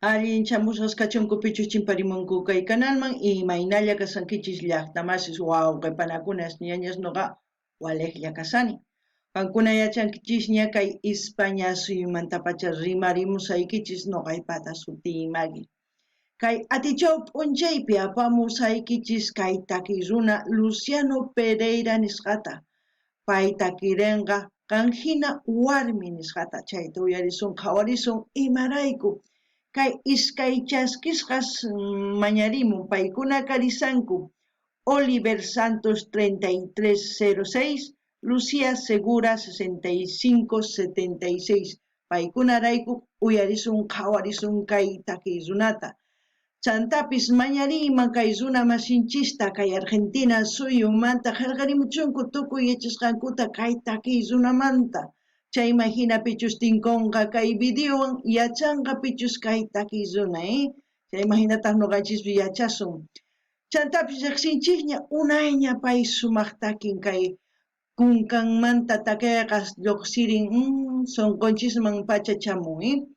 Allin chamusqasqachunkupichu chimparimunku kay kanalman imaynalla kasankichis llaqtamasis wawqipanakunas ñañas noqa waliqlla kasani. Qankuna yachankichisña kay España suyumantapacha rimarimusaykichis noqaypata sutiymaki. Kay atichaw p'unchaypi apamusaykichis kay takiy runa Luciano Pereira nisqata. Pay takirinqa qanhina warmi nisqata chayta uyarisun qhawarisun imarayku. Kay iskay chaskisqas mañarimun paykuna karisanku Oliver Santos 3306, Lucía Segura 6576. Paykunarayku uyarisun qhawarisun kay takiy runata. Chantapis mañariyman kay runa masinchista kay Argentina suyumanta qillqarimuchunku tukuy yachasqankuta kay takiy runamanta. Chay imagina pichus tinkonqa kay videowan yachanqa pichus kay takiy runa, Chay imaginataq noqanchis yachasun. Chantapis riqsinchikña unayña pay sumaq takin kay kunkanmanta takayqa lluqsirin sonqonchisman pacha chamun,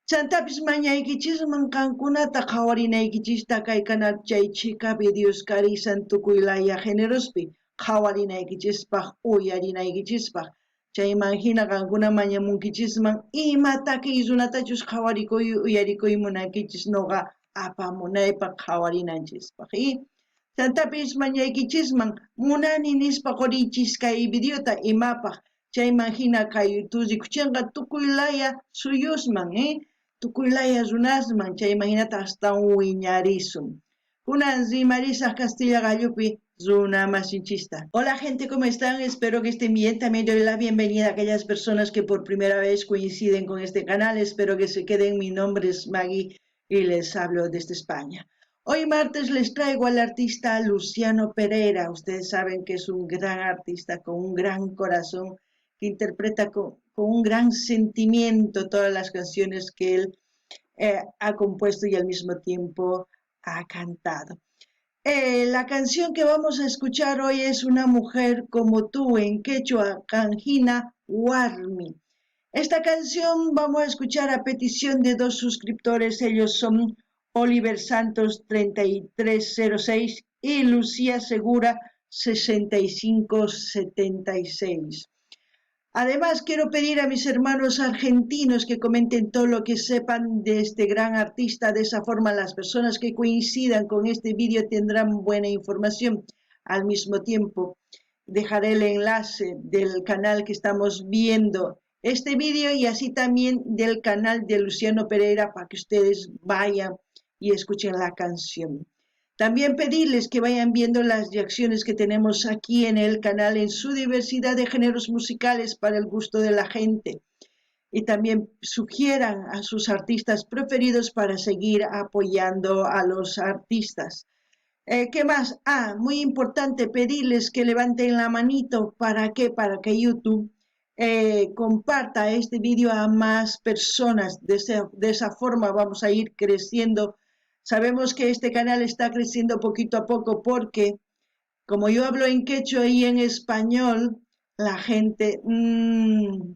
Chantapis mañaykichisman qankunata qhawarinaykichista kay canal chay chica videos karisan tukuylaya generospi qhawarinaykichispaq uyarinaykichispaq. Chay imagina qankuna mañamunkichisman ima takiy runatachus qhawarikuy uyarikuy munankichis noqa apamunaypaq qhawarinanchispaq. Chantapis mañaykichisman munani nispa qorichis kay videota imapaq. Chay imagina kay turikuchinqa tukuylaya suyusman, tukuylaya runasman, chay imaginata hasta wiñarisun. Kunan rimarisaq Castilla Gallupi runa masinchista. Hola gente, ¿cómo están? Espero que estén bien. También doy la bienvenida a aquellas personas que por primera vez coinciden con este canal. Espero que se queden. Mi nombre es Maggie y les hablo desde España. Hoy martes les traigo al artista Luciano Pereira. Ustedes saben que es un gran artista con un gran corazón que interpreta con un gran sentimiento todas las canciones que él ha compuesto y al mismo tiempo ha cantado. La canción que vamos a escuchar hoy es Una mujer como tú, en quechua, Qanhina Warmi. Esta canción vamos a escuchar a petición de dos suscriptores. Ellos son Oliver Santos 3306 y Lucía Segura 6576. Además, quiero pedir a mis hermanos argentinos que comenten todo lo que sepan de este gran artista. De esa forma, las personas que coincidan con este vídeo tendrán buena información. Al mismo tiempo, dejaré el enlace del canal que estamos viendo este vídeo y así también del canal de Luciano Pereira para que ustedes vayan y escuchen la canción. También pedirles que vayan viendo las reacciones que tenemos aquí en el canal en su diversidad de géneros musicales para el gusto de la gente. Y también sugieran a sus artistas preferidos para seguir apoyando a los artistas. ¿Qué más? Muy importante pedirles que levanten la manito. ¿Para qué? Para que YouTube comparta este vídeo a más personas. De esa forma vamos a ir creciendo. Sabemos que este canal está creciendo poquito a poco porque, como yo hablo en quechua y en español, la gente no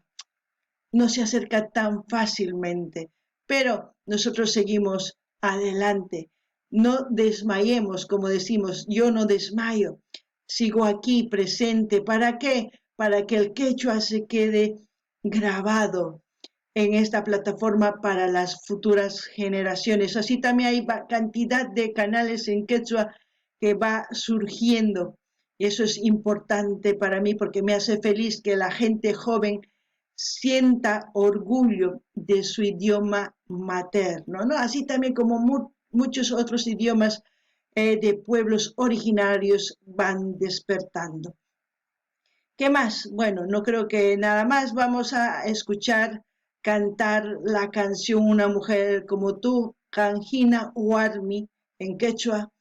se acerca tan fácilmente. Pero nosotros seguimos adelante. No desmayemos, como decimos, yo no desmayo. Sigo aquí presente. ¿Para qué? Para que el quechua se quede grabado en esta plataforma para las futuras generaciones. Así también hay cantidad de canales en quechua que va surgiendo. Y eso es importante para mí porque me hace feliz que la gente joven sienta orgullo de su idioma materno, ¿no? Así también como muchos otros idiomas de pueblos originarios van despertando. ¿Qué más? Bueno, no creo que nada más. Vamos a escuchar cantar la canción Una mujer como tú, Qanhina Warmi, en quechua.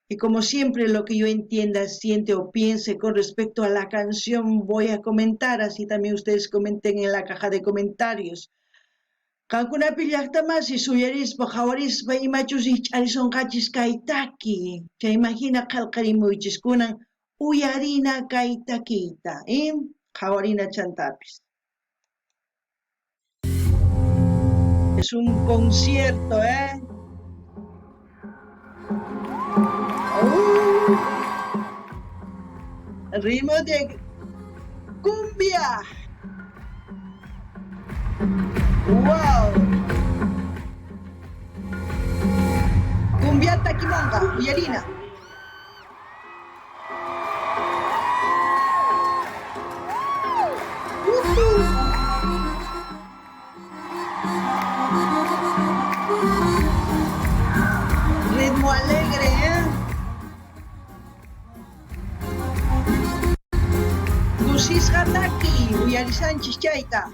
Y como siempre, lo que yo entienda, siente o piense con respecto a la canción, voy a comentar, así también ustedes comenten en la caja de comentarios. Qankunapi llaqtamasi suyarispa hawarispa imachus ch'arisonqachis kay taki. Chay imagina qillqarimuychis kunan uyarina kay takiyta, hawarina chantapis. Es un concierto, ¿eh? Ritmo de cumbia. ¡Wow! Cumbia taquimonga, Uyarina. Ritmo alegre, ¿eh? Kusisqa taki, uyarisanchis chayta.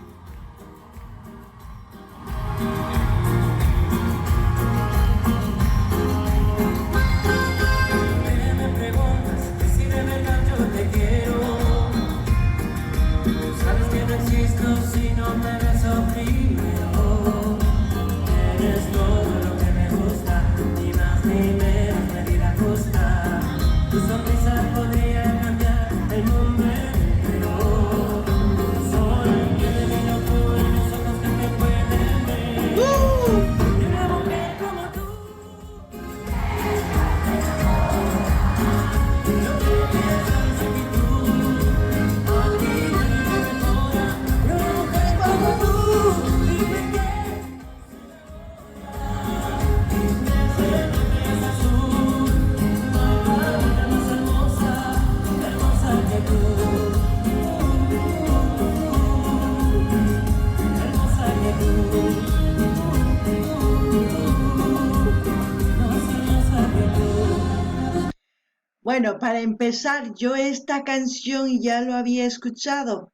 Bueno, para empezar, yo esta canción ya lo había escuchado.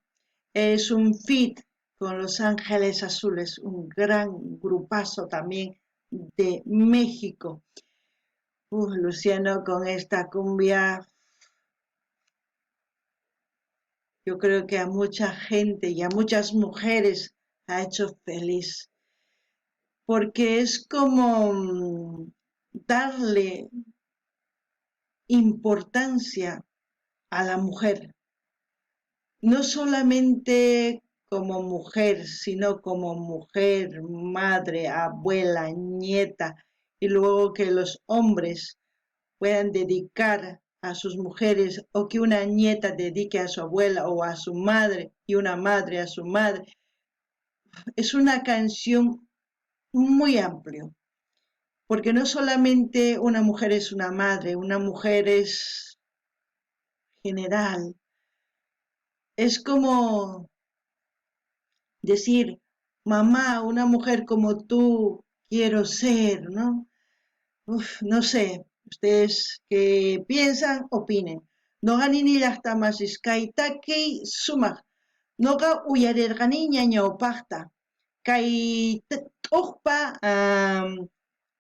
Es un feat con Los Ángeles Azules, un gran grupazo también de México. Luciano con esta cumbia, yo creo que a mucha gente y a muchas mujeres ha hecho feliz, porque es como darle importancia a la mujer, no solamente como mujer, sino como mujer, madre, abuela, nieta, y luego que los hombres puedan dedicar a sus mujeres o que una nieta dedique a su abuela o a su madre y una madre a su madre. Es una canción muy amplia, porque no solamente una mujer es una madre, una mujer es general. Es como decir, mamá, una mujer como tú quiero ser, ¿no? No sé, ustedes qué piensan, opinen. Noqa ninillaqtamas kaytaki sumaq. Noqa uyarirqani ñañawpaqta. Kay t'uqpa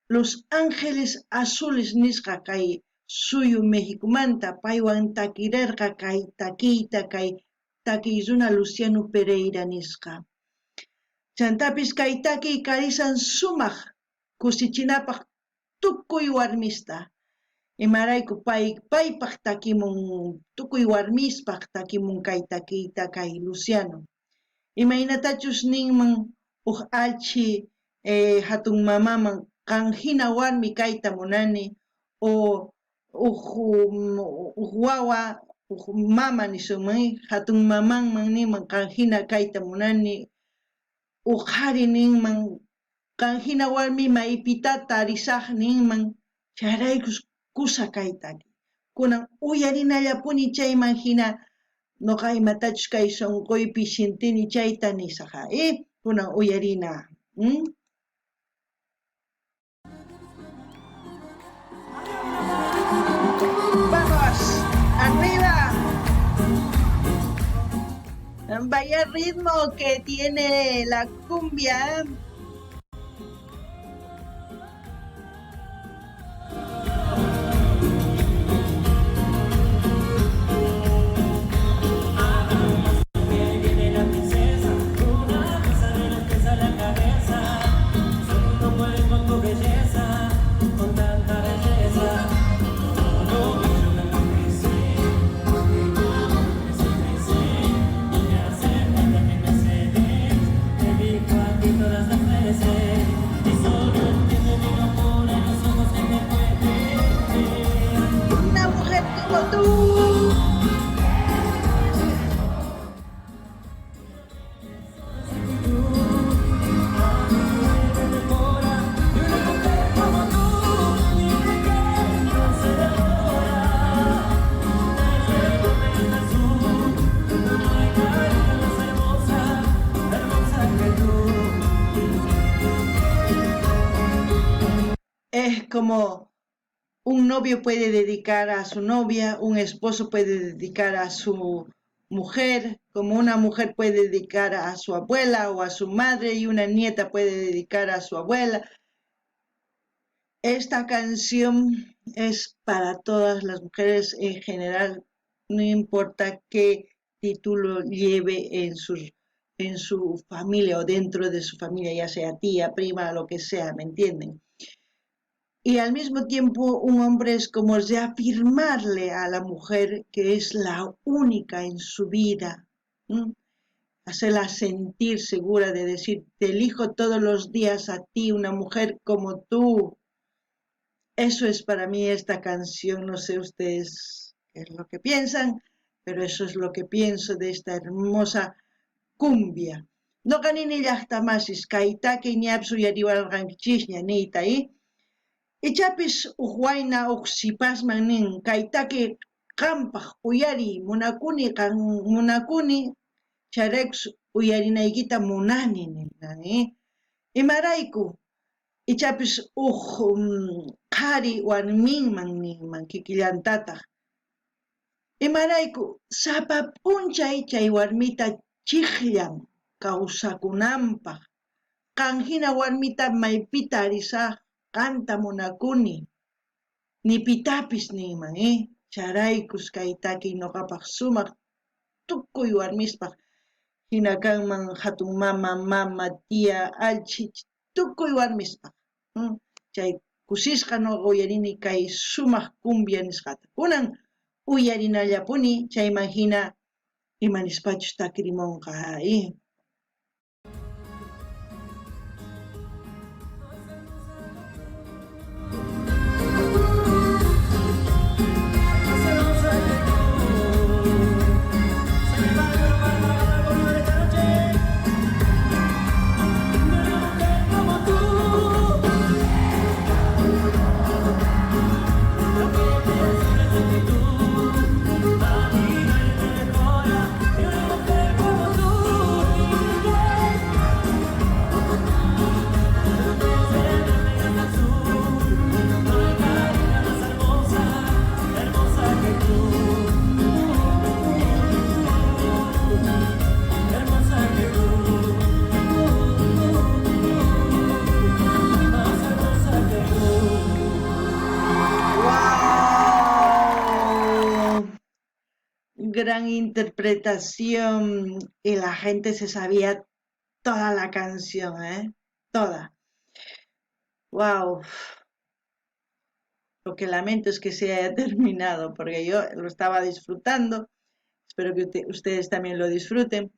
Los Ángeles Azules nisqa kay suyu Mexicomanta paywan takirirqa kay takiyta kay takiy Luciano Pereira nisqa. Chantapis kay takiy karisan sumaq kusichinapaq tukuy warmista. Imarayku paypaq takimun tukuy warmispaq takimun kay takiyta kay Luciano. Imaynatachus ninman uq alchi hatun mamaman qanhina warmi kayta munani o wawa mama nisunman hatun mamanman ninman qanhina kayta munani uqhari ninman qanhina warmi maypitata risaq ninman chayraykus kusa kaytaki kunan uyarinallapuni chayman hina noqa imatachus kay sunquypi shintini chayta nisaqa kunan uyarina. Vamos, arriba. Vaya ritmo que tiene la cumbia. Todas las veces como un novio puede dedicar a su novia, un esposo puede dedicar a su mujer, como una mujer puede dedicar a su abuela o a su madre y una nieta puede dedicar a su abuela. Esta canción es para todas las mujeres en general, no importa qué título lleve en su familia o dentro de su familia, ya sea tía, prima, lo que sea, ¿me entienden? Y al mismo tiempo un hombre es como reafirmarle a la mujer que es la única en su vida, ¿m? Hacerla sentir segura de decir, te elijo todos los días a ti, una mujer como tú. Eso es para mí esta canción, no sé ustedes qué es lo que piensan, pero eso es lo que pienso de esta hermosa cumbia. No ganini llaqtamasis, kaytaki ñapsu yariwarqankichis ñanita, ichapis uqwayna uqsipasman nin, kaytaki qampaq uyari, munakuni, charex uyarinaykita munani nini, imarayku, ichapis qhari warminman ninman kikillantataq. Imarayku sapa p'unchay chay warmita chiqllan kawsakunanpaq. Qanhina warmita maypita arisaq qanta munakuni. Ni pitapis ninman, charaykus kaytaki ñuqapaq sumaq tukuy warmispaq. Hina kanman hatun mama, tía, alchi, tukuy warmispaq. Chay kusisqa ñuqa uyarini kay sumaq cumbia nisqata. Kunan uyarinallapuni chayman hina imanispachus takrimunqa, ¡Wow! Gran interpretación y la gente se sabía toda la canción, toda. ¡Wow! Lo que lamento es que se haya terminado porque yo lo estaba disfrutando. Espero que ustedes también lo disfruten.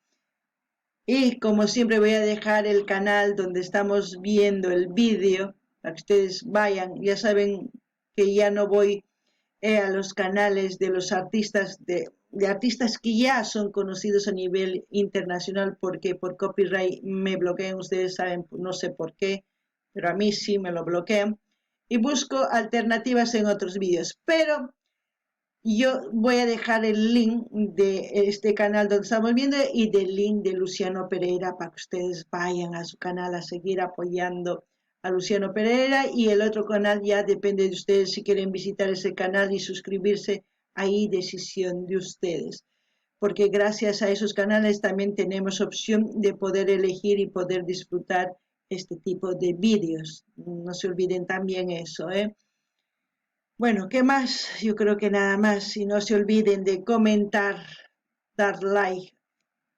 Y como siempre voy a dejar el canal donde estamos viendo el vídeo para que ustedes vayan. Ya saben que ya no voy a los canales de los artistas, de artistas que ya son conocidos a nivel internacional porque por copyright me bloquean, ustedes saben, no sé por qué, pero a mí sí me lo bloquean. Y busco alternativas en otros vídeos, pero yo voy a dejar el link de este canal donde estamos viendo y del link de Luciano Pereira para que ustedes vayan a su canal a seguir apoyando a Luciano Pereira, y el otro canal ya depende de ustedes si quieren visitar ese canal y suscribirse, ahí decisión de ustedes, porque gracias a esos canales también tenemos opción de poder elegir y poder disfrutar este tipo de vídeos. No se olviden también eso, Bueno, ¿qué más? Yo creo que nada más. Y no se olviden de comentar, dar like,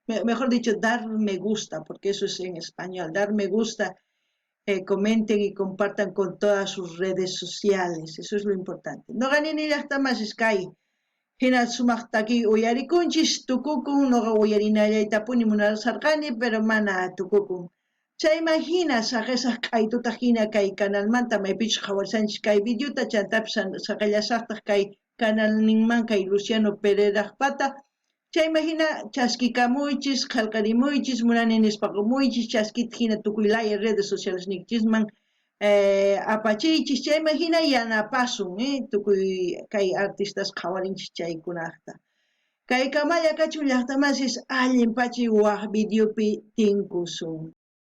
mejor dicho, dar me gusta, porque eso es en español, dar me gusta, comenten y compartan con todas sus redes sociales. Eso es lo importante. No ganen ni hasta más Sky. Hina sumaktaki uyarikunchis tukukun noqa uyarinallaytapuni munasarqani, pero mana tukukun. Chaymahina saqesaq q'aytuta hina kay canalmanta maypichus qhawarsanchis kay videota chantapis saqellasaqtaq kay canalninman kay Luciano Pereiraqpata. Chaymahina chaskikamuychis, qillqarimuychis, munani nispaqumuychis, chaskita hina tukuylaya redes sociales nikchisman apachiychis, chaymahina yanapasun, tukuy kay artistas qhawarinchis chaykunaqta. Kay kamalla kachun llaqtamasis allin pachi waq videopi tinkusun.